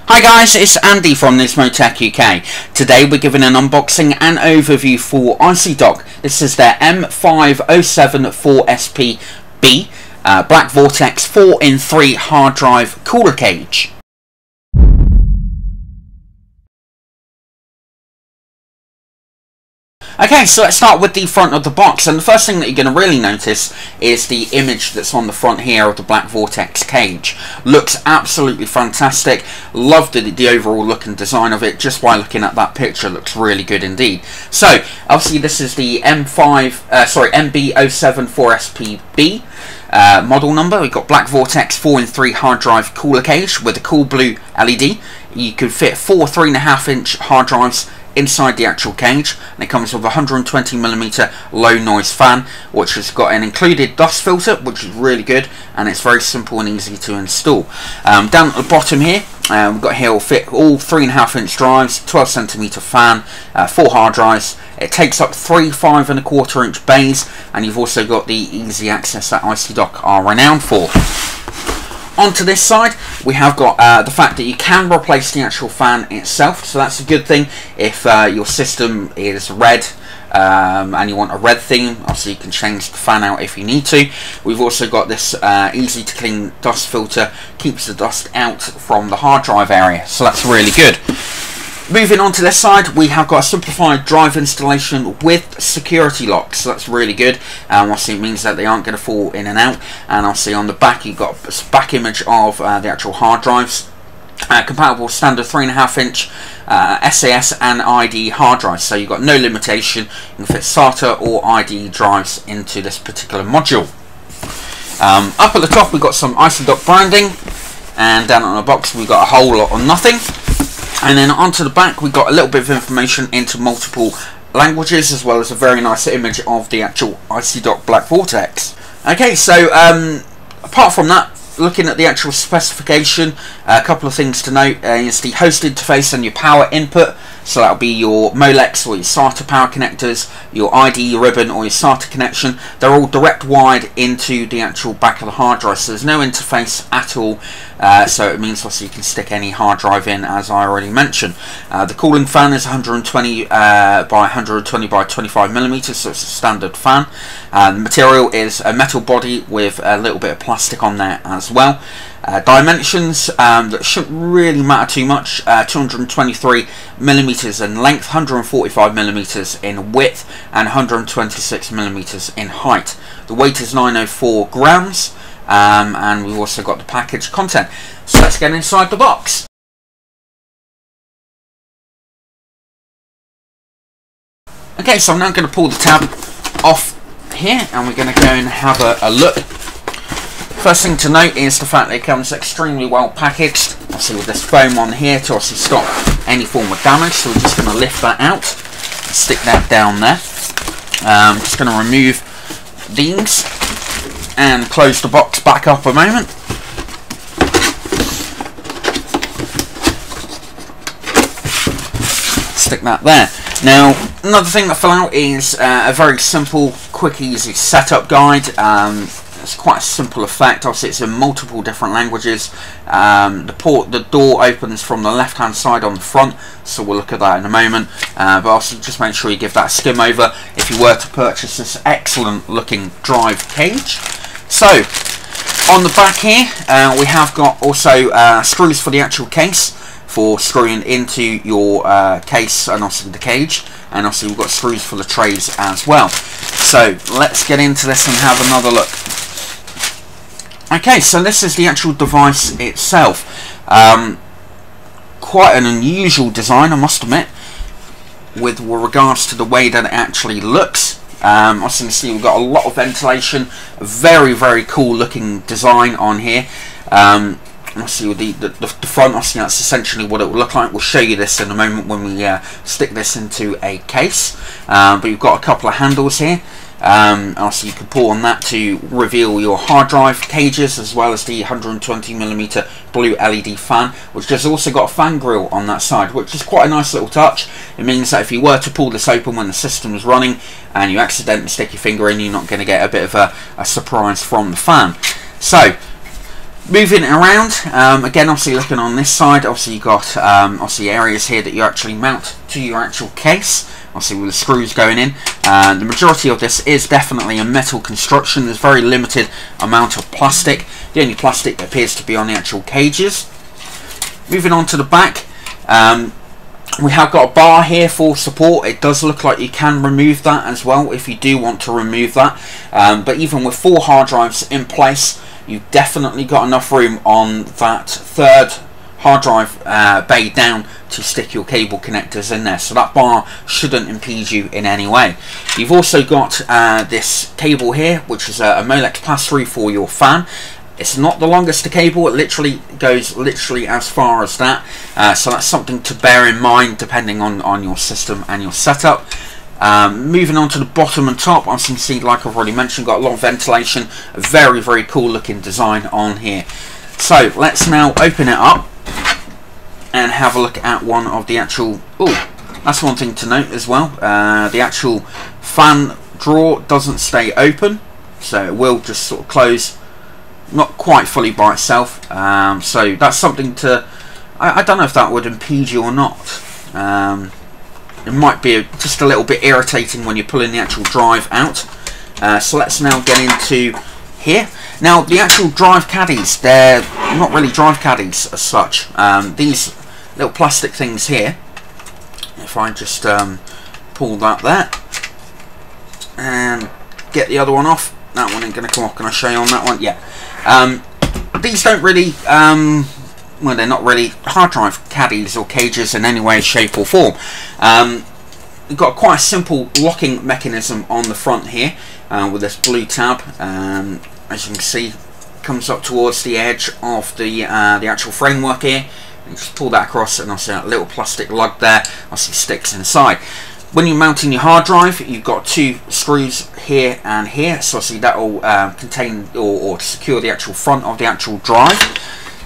Hi guys, it's Andy from Nismotech UK. Today we're giving an unboxing and overview for IcyDock. This is their M074SP-B Black Vortex 4-in-3 hard drive cooler cage. Okay, so let's start with the front of the box, and the first thing that you're going to really notice is the image that's on the front here of the Black Vortex cage. Looks absolutely fantastic. Love the overall look and design of it. Just by looking at that picture, looks really good indeed. So obviously this is the MB074SP-B model number. We've got Black Vortex 4-in-3 hard drive cooler cage with a cool blue LED. You could fit 4 3.5-inch hard drives inside the actual cage, and it comes with a 120mm low noise fan, which has got an included dust filter, which is really good, and it's very simple and easy to install. Down at the bottom here, we've got here will fit all 3.5-inch drives, 12cm fan, 4 hard drives. It takes up 3 5.25-inch bays, and you've also got the easy access that IcyDock are renowned for. Onto this side, we have got the fact that you can replace the actual fan itself, so that's a good thing if your system is red and you want a red theme. Obviously you can change the fan out if you need to. We've also got this easy to clean dust filter, keeps the dust out from the hard drive area, so that's really good. Moving on to this side, we have got a simplified drive installation with security locks, so that's really good. Obviously it means that they aren't going to fall in and out. And obviously on the back you've got a back image of the actual hard drives. Compatible standard 3.5-inch SAS and ID hard drives, so you've got no limitation. You can fit SATA or ID drives into this particular module. Up at the top we've got some IcyDock branding, and down on the box we've got a whole lot or nothing. And then onto the back we've got a little bit of information into multiple languages, as well as a very nice image of the actual IcyDock Black Vortex. Okay, so apart from that, looking at the actual specification, a couple of things to note is the host interface and your power input. So that'll be your Molex or your SATA power connectors, your ID ribbon or your SATA connection. They're all direct wired into the actual back of the hard drive, so there's no interface at all. So it means also you can stick any hard drive in, as I already mentioned. The cooling fan is 120 by 120 by 25mm, so it's a standard fan. The material is a metal body with a little bit of plastic on there as well. Dimensions that shouldn't really matter too much. 223mm in length, 145mm in width, and 126mm in height. The weight is 904 grams, and we've also got the package content. So let's get inside the box. Okay, so I'm now going to pull the tab off here, and we're going to go and have a look. First thing to note is the fact that it comes extremely well packaged, obviously with this foam on here to obviously stop any form of damage. So we're just going to lift that out and stick that down there. I'm just going to remove these and close the box back up a moment. Stick that there. Now, another thing that fell out is a very simple, quick, easy setup guide. It's quite a simple effect. Obviously it's in multiple different languages. The door opens from the left hand side on the front, so we'll look at that in a moment, but also just make sure you give that a skim over if you were to purchase this excellent looking drive cage. So on the back here we have got also screws for the actual case for screwing into your case and also the cage, and also we've got screws for the trays as well. So let's get into this and have another look. Okay, so this is the actual device itself. Quite an unusual design, I must admit, with regards to the way that it actually looks. As you can see, we've got a lot of ventilation, a very, very cool looking design on here. Obviously with the front, obviously that's essentially what it will look like. We'll show you this in a moment when we stick this into a case. But you've got a couple of handles here. Also you can pull on that to reveal your hard drive cages, as well as the 120mm blue LED fan, which has also got a fan grill on that side, which is quite a nice little touch. It means that if you were to pull this open when the system is running and you accidentally stick your finger in, you're not going to get a bit of a surprise from the fan. So Moving it around, again, obviously looking on this side, obviously you've got obviously areas here that you actually mount to your actual case, obviously with the screws going in. The majority of this is definitely a metal construction. There's very limited amount of plastic. The only plastic that appears to be on the actual cages. Moving on to the back, we have got a bar here for support. It does look like you can remove that as well if you do want to remove that, but even with 4 hard drives in place, you've definitely got enough room on that third hard drive bay down to stick your cable connectors in there, so that bar shouldn't impede you in any way. You've also got this cable here, which is a Molex pass-through for your fan. It's not the longest cable, it literally goes as far as that, so that's something to bear in mind depending on your system and your setup. Moving on to the bottom and top, as you can see, like I've already mentioned, got a lot of ventilation, a very cool looking design on here. So let's now open it up and have a look at one of the actual, that's one thing to note as well, the actual fan drawer doesn't stay open, so it will just sort of close, not quite fully by itself, so that's something to, I don't know if that would impede you or not. It might be just a little bit irritating when you're pulling the actual drive out. So let's now get into here. Now the actual drive caddies, they're not really drive caddies as such. These little plastic things here, if I just pull that there and get the other one off, that one ain't going to come off. Can I show you on that one? Yeah. These don't really, well, they're not really hard drive caddies or cages in any way, shape or form. We've got quite a simple locking mechanism on the front here with this blue tab. As you can see, comes up towards the edge of the actual framework here. You just pull that across, and obviously that little plastic lug there obviously sticks inside. When you're mounting your hard drive, you've got 2 screws here and here, so obviously that will contain or secure the actual front of the actual drive.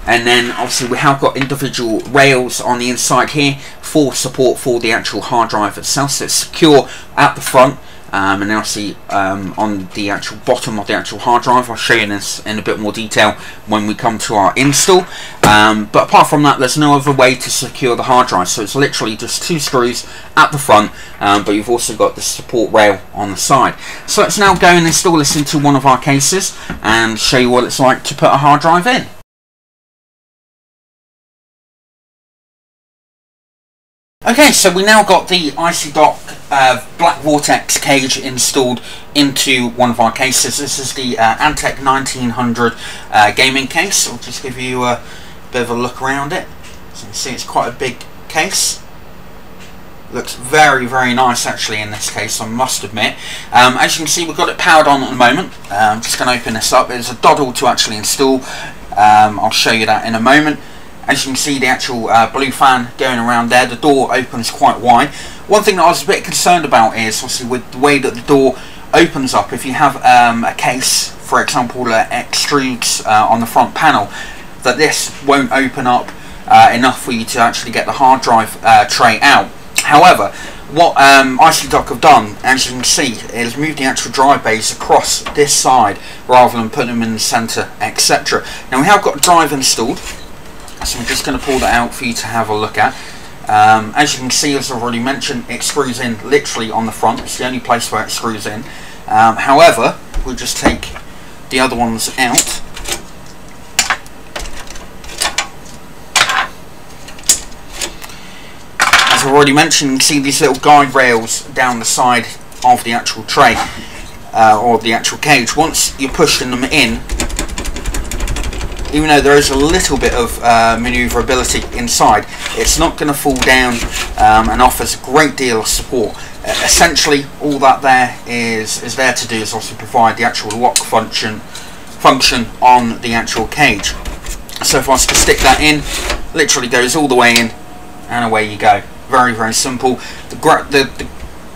And then obviously we have got individual rails on the inside here for support for the actual hard drive itself, so it's secure at the front. And then obviously on the actual bottom of the actual hard drive, I'll show you this in a bit more detail when we come to our install. But apart from that, there's no other way to secure the hard drive, so it's literally just 2 screws at the front, but you've also got the support rail on the side. So let's now go and install this into one of our cases and show you what it's like to put a hard drive in. Okay, so we now got the IC-Dock Black Vortex cage installed into one of our cases. This is the Antec 1900 gaming case. I'll just give you a bit of a look around it. So you can see it's quite a big case. Looks very nice actually in this case, I must admit. As you can see, we've got it powered on at the moment. I'm just going to open this up. There's a doddle to actually install. I'll show you that in a moment. As you can see, the actual blue fan going around there, the door opens quite wide. One thing that I was a bit concerned about is obviously with the way that the door opens up, if you have a case, for example, that extrudes on the front panel, that this won't open up enough for you to actually get the hard drive tray out. However, what IC-Dock have done, as you can see, is moved the actual drive bays across this side rather than putting them in the centre, etc. Now we have got a drive installed. So I'm just going to pull that out for you to have a look at. As you can see, as I've already mentioned, it screws in literally on the front. It's the only place where it screws in. However, we'll just take the other ones out. As I've already mentioned, you can see these little guide rails down the side of the actual tray, or the actual cage. Once you're pushing them in, even though there is a little bit of manoeuvrability inside, it's not going to fall down and offers a great deal of support. Essentially, all that there is there to do is also provide the actual lock function on the actual cage. So if I was to stick that in, literally goes all the way in, and away you go. Very simple. The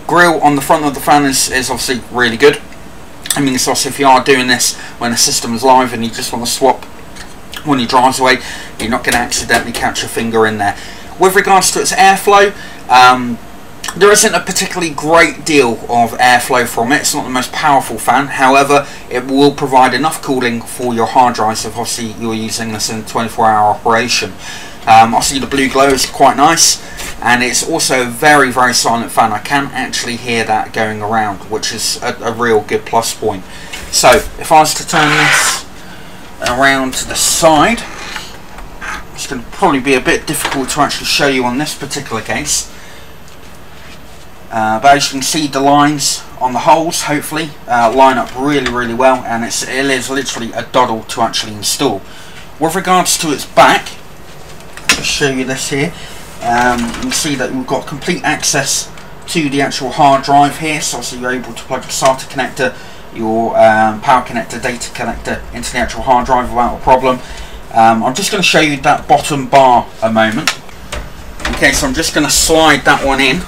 grill on the front of the fan is obviously really good. I mean, it's also if you are doing this when the system is live and you just want to swap when he drives away, you're not going to accidentally catch your finger in there. With regards to its airflow, There isn't a particularly great deal of airflow from it. It's not the most powerful fan, however it will provide enough cooling for your hard drives if obviously you're using this in 24-hour operation. Obviously the blue glow is quite nice, and it's also a very, very silent fan. I can actually hear that going around, which is a real good plus point. So if I was to turn this around to the side, it's going to probably be a bit difficult to actually show you on this particular case. But as you can see, the lines on the holes hopefully line up really, really well, and it is literally a doddle to actually install. With regards to its back, I'll show you this here. You can see that we've got complete access to the actual hard drive here, so obviously you're able to plug your SATA connector, your power connector, data connector into the actual hard drive without a problem. I'm just going to show you that bottom bar a moment. Okay, so I'm just going to slide that one in.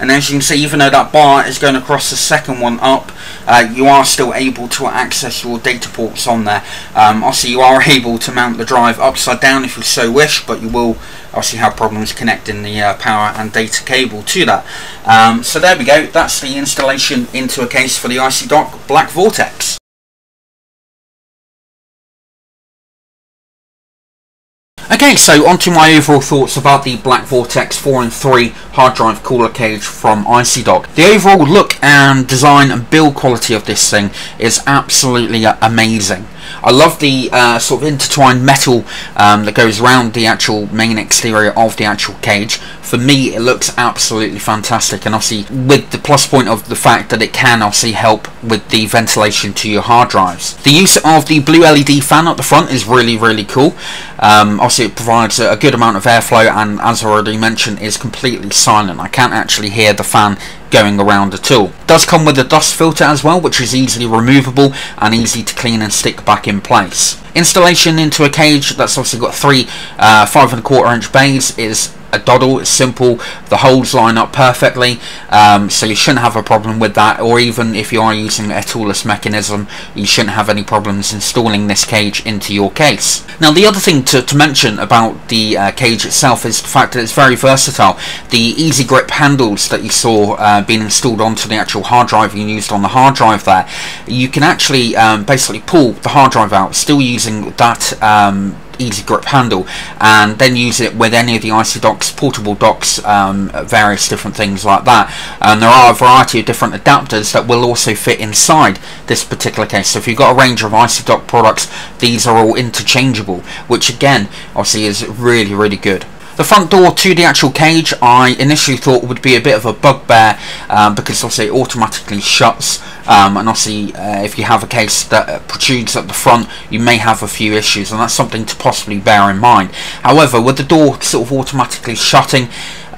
And as you can see, even though that bar is going across the second one up, you are still able to access your data ports on there. Obviously you are able to mount the drive upside down if you so wish, but you will obviously have problems connecting the power and data cable to that. So there we go, that's the installation into a case for the IC Dock Black Vortex. Okay, so onto my overall thoughts about the Black Vortex 4 and 3 hard drive cooler cage from IC Dock. The overall look and design and build quality of this thing is absolutely amazing. I love the sort of intertwined metal that goes around the actual main exterior of the actual cage. For me, it looks absolutely fantastic, and obviously with the plus point of the fact that it can obviously help with the ventilation to your hard drives. The use of the blue LED fan at the front is really, really cool. Obviously it provides a good amount of airflow, and as I already mentioned, is completely silent. I can't actually hear the fan going around at all. It does come with a dust filter as well, which is easily removable and easy to clean and stick back in place. Installation into a cage that's obviously got three 5¼ inch bays is a doddle. It's simple, the holes line up perfectly, so you shouldn't have a problem with that, or even if you are using a toolless mechanism, you shouldn't have any problems installing this cage into your case. Now the other thing to mention about the cage itself is the fact that it's very versatile. The easy grip handles that you saw being installed onto the actual hard drive you used on the hard drive there, you can actually basically pull the hard drive out, still using that easy grip handle, and then use it with any of the IC Dock's portable docks, various different things like that. And there are a variety of different adapters that will also fit inside this particular case. So if you've got a range of IC Dock products, these are all interchangeable, which again obviously is really, really good. The front door to the actual cage I initially thought would be a bit of a bugbear, because obviously it automatically shuts, and obviously if you have a case that protrudes at the front, you may have a few issues, and that's something to possibly bear in mind. However, with the door sort of automatically shutting,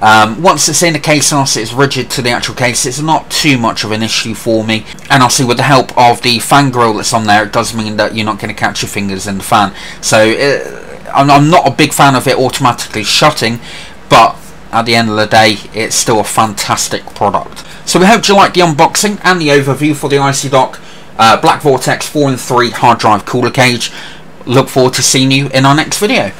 once it's in the case and obviously it's rigid to the actual case, it's not too much of an issue for me. And obviously with the help of the fan grill that's on there, it does mean that you're not going to catch your fingers in the fan. So I'm not a big fan of it automatically shutting, but at the end of the day, it's still a fantastic product. So we hope you liked the unboxing and the overview for the IC Dock Black Vortex 4 and 3 hard drive cooler cage. Look forward to seeing you in our next video.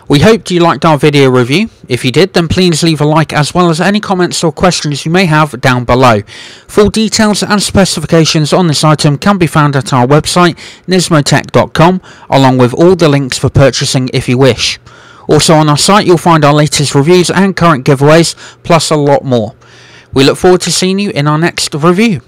We hoped you liked our video review. If you did, then please leave a like, as well as any comments or questions you may have down below. Full details and specifications on this item can be found at our website, nismotech.com, along with all the links for purchasing if you wish. Also on our site you'll find our latest reviews and current giveaways, plus a lot more. We look forward to seeing you in our next review.